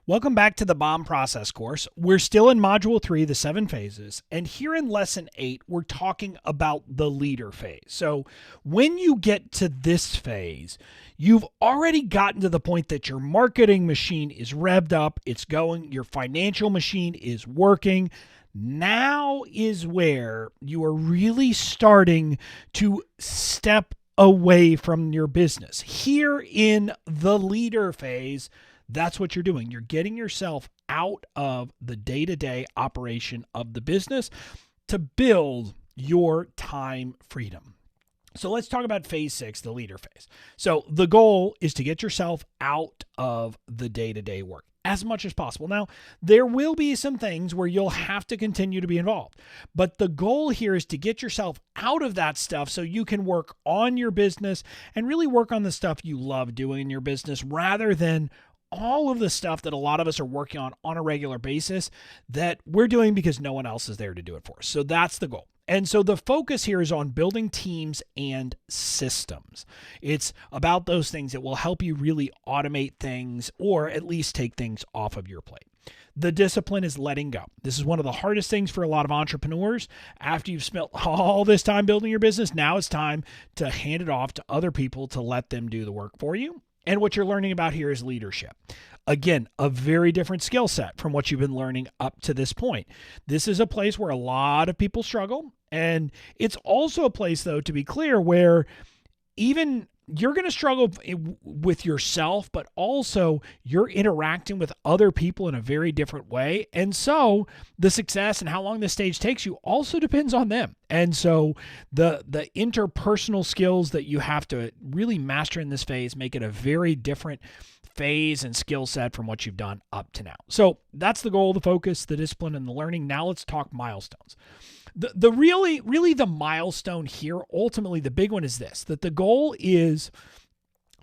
Welcome back to the BOM Process course. We're still in Module 3, the 7 phases, and here in Lesson 8, we're talking about the leader phase. So when you get to this phase, you've already gotten to the point that your marketing machine is revved up, it's going, your financial machine is working. Now is where you are really starting to step away from your business. Here in the leader phase, that's what you're doing. You're getting yourself out of the day-to-day operation of the business to build your time freedom. So let's talk about phase 6, the leader phase. So the goal is to get yourself out of the day-to-day work as much as possible. Now, there will be some things where you'll have to continue to be involved, but the goal here is to get yourself out of that stuff so you can work on your business and really work on the stuff you love doing in your business rather than all of the stuff that a lot of us are working on a regular basis that we're doing because no one else is there to do it for us. So that's the goal. And so the focus here is on building teams and systems. It's about those things that will help you really automate things or at least take things off of your plate. The discipline is letting go. This is one of the hardest things for a lot of entrepreneurs. After you've spent all this time building your business, now it's time to hand it off to other people to let them do the work for you. And what you're learning about here is leadership. Again, a very different skill set from what you've been learning up to this point. This is a place where a lot of people struggle. And it's also a place, though, to be clear, where even you're going to struggle with yourself, but also you're interacting with other people in a very different way. And so the success and how long this stage takes you also depends on them. And so the interpersonal skills that you have to really master in this phase make it a very different phase and skill set from what you've done up to now. So that's the goal, the focus, the discipline, and the learning. Now let's talk milestones. The really the milestone here, ultimately the big one is this, that the goal is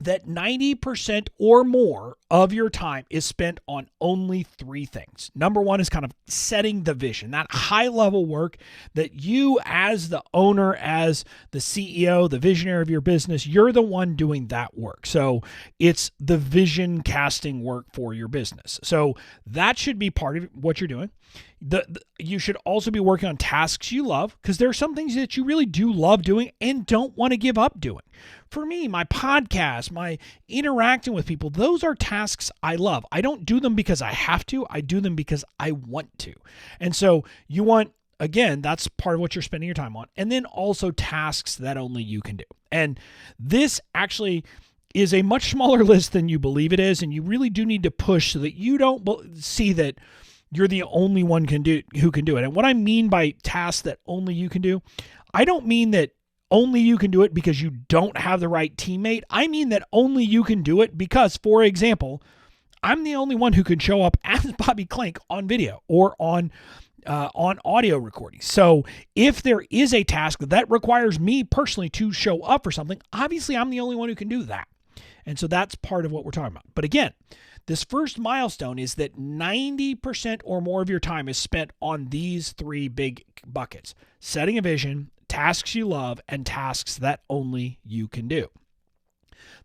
that 90% or more of your time is spent on only 3 things. Number 1 is kind of setting the vision, that high level work that you as the owner, as the CEO, the visionary of your business, you're the one doing that work. So it's the vision casting work for your business. So that should be part of what you're doing. You should also be working on tasks you love because there are some things that you really do love doing and don't want to give up doing. For me, my podcast, my interacting with people, those are tasks I love. I don't do them because I have to. I do them because I want to. And so you want, again, that's part of what you're spending your time on. And then also tasks that only you can do. And this actually is a much smaller list than you believe it is. And you really do need to push so that you don't see that you're the only one who can do it. And what I mean by tasks that only you can do, I don't mean that only you can do it because you don't have the right teammate. I mean that only you can do it because, for example, I'm the only one who can show up as Bobby Clink on video or on audio recording. So if there is a task that requires me personally to show up for something, obviously I'm the only one who can do that. And so that's part of what we're talking about. But again, this first milestone is that 90% or more of your time is spent on these 3 big buckets: setting a vision, tasks you love, and tasks that only you can do.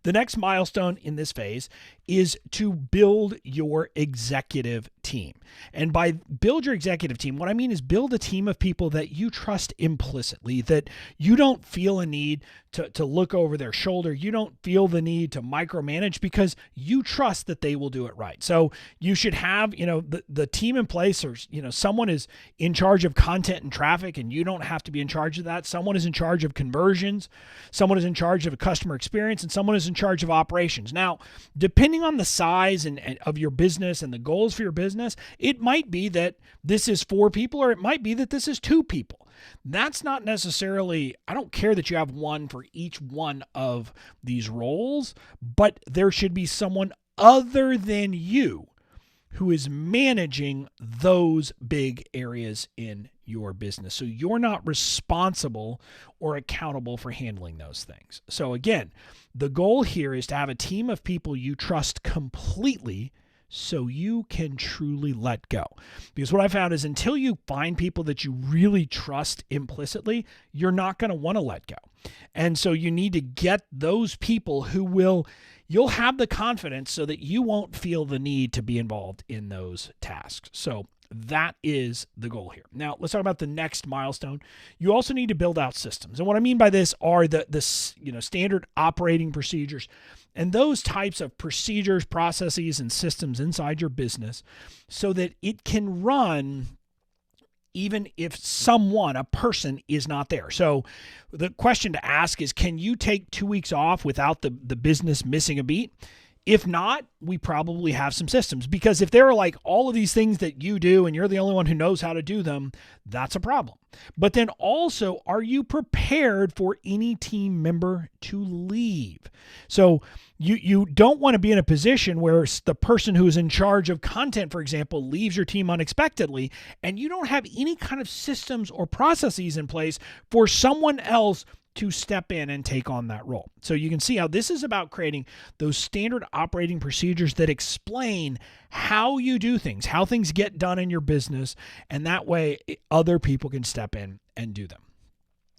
The next milestone in this phase is to build your executive team. And by build your executive team, what I mean is build a team of people that you trust implicitly, that you don't feel a need to look over their shoulder. You don't feel the need to micromanage because you trust that they will do it right. So you should have, the team in place, or, someone is in charge of content and traffic and you don't have to be in charge of that. Someone is in charge of conversions. Someone is in charge of a customer experience, and someone is in charge of operations. Now, depending on the size and of your business and the goals for your business, it might be that this is 4 people, or it might be that this is 2 people. That's not necessarily, I don't care that you have one for each one of these roles, but there should be someone other than you who is managing those big areas in your business. So you're not responsible or accountable for handling those things. So again, the goal here is to have a team of people you trust completely so you can truly let go. Because what I found is until you find people that you really trust implicitly, you're not going to want to let go. And so you need to get those people who will you'll have the confidence so that you won't feel the need to be involved in those tasks. So that is the goal here. Now, let's talk about the next milestone. You also need to build out systems. And what I mean by this are the standard operating procedures and those types of procedures, processes, and systems inside your business so that it can run even if a person is not there. So the question to ask is, can you take 2 weeks off without the business missing a beat? If not, we probably have some systems, because if there are like all of these things that you do and you're the only one who knows how to do them, that's a problem. But then also, are you prepared for any team member to leave? So you don't want to be in a position where the person who is in charge of content, for example, leaves your team unexpectedly and you don't have any kind of systems or processes in place for someone else to step in and take on that role. So you can see how this is about creating those standard operating procedures that explain how you do things, how things get done in your business, and that way other people can step in and do them.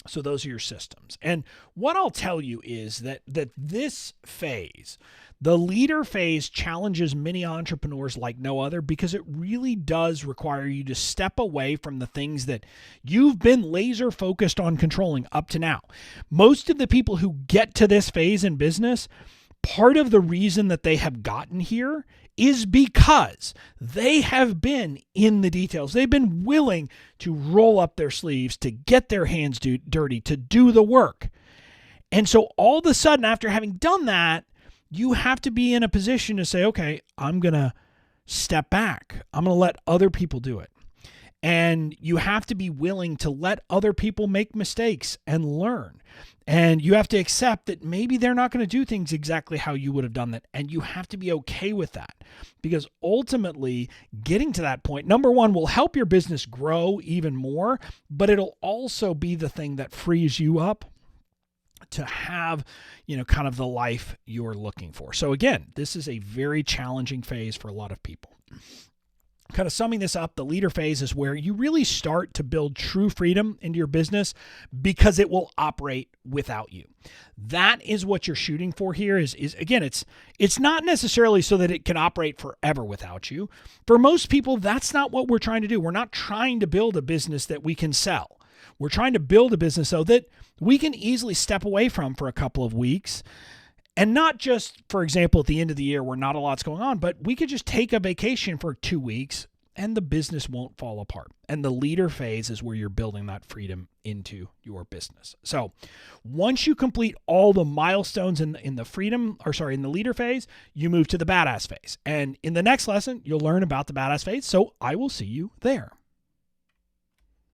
So those are your systems. And what I'll tell you is that this phase, the leader phase, challenges many entrepreneurs like no other, because it really does require you to step away from the things that you've been laser focused on controlling up to now. Most of the people who get to this phase in business, part of the reason that they have gotten here is because they have been in the details. They've been willing to roll up their sleeves, to get their hands dirty, to do the work. And so all of a sudden, after having done that, you have to be in a position to say, okay, I'm going to step back. I'm going to let other people do it. And you have to be willing to let other people make mistakes and learn. And you have to accept that maybe they're not going to do things exactly how you would have done that. And you have to be okay with that, because ultimately getting to that point, number one, will help your business grow even more, but it'll also be the thing that frees you up to have, kind of the life you're looking for. So again, this is a very challenging phase for a lot of people. Kind of summing this up, the leader phase is where you really start to build true freedom into your business because it will operate without you. That is what you're shooting for here is again, it's not necessarily so that it can operate forever without you. For most people, that's not what we're trying to do. We're not trying to build a business that we can sell. We're trying to build a business so that we can easily step away from for a couple of weeks. And not just, for example, at the end of the year where not a lot's going on, but we could just take a vacation for 2 weeks and the business won't fall apart. And the leader phase is where you're building that freedom into your business. So once you complete all the milestones in the leader phase, you move to the badass phase. And in the next lesson, you'll learn about the badass phase. So I will see you there.